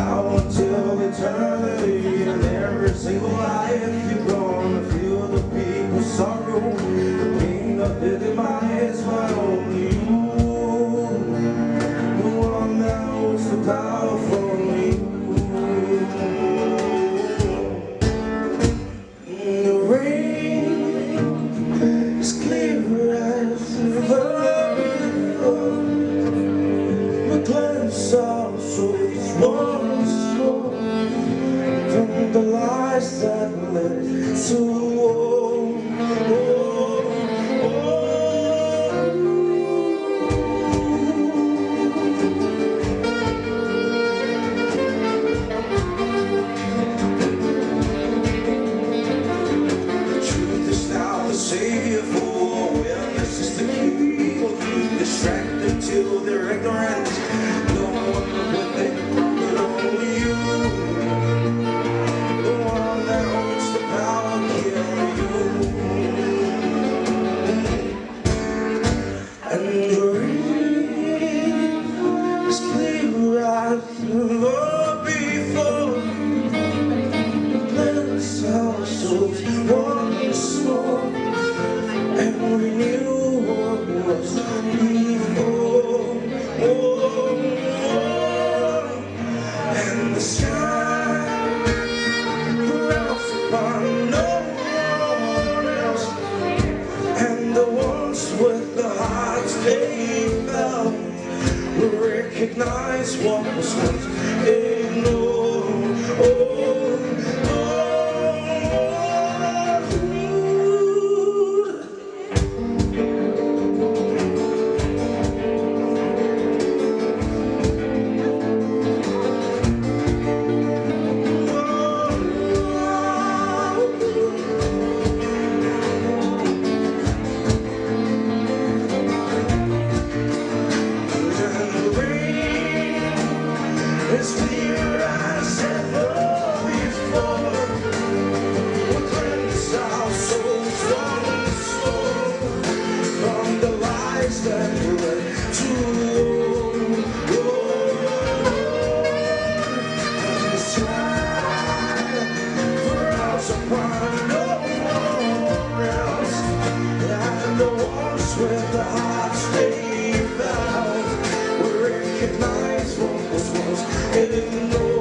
now until eternity. And every single life you're gonna feel the people's sorrow, the pain of their demise, but only you, the one that holds the power for me. The rain is clear as the river, cleanse our souls once more from the lies that led to Savior for awareness is the key. Will keep distracted till they're ignorant. No one within, but only you, the one that holds the power, killing you. And your rain is clear as never before. Cleanse our souls once more, and renew what was before. And the sky frowns upon no one else, and the ones with the hearts they felt will recognize what was once ignored. As clear as ever before, we'll cleanse our souls once more from the lies that led to the sky frowns upon no one else, and the ones with the hearts they found will recognize what was once ignored.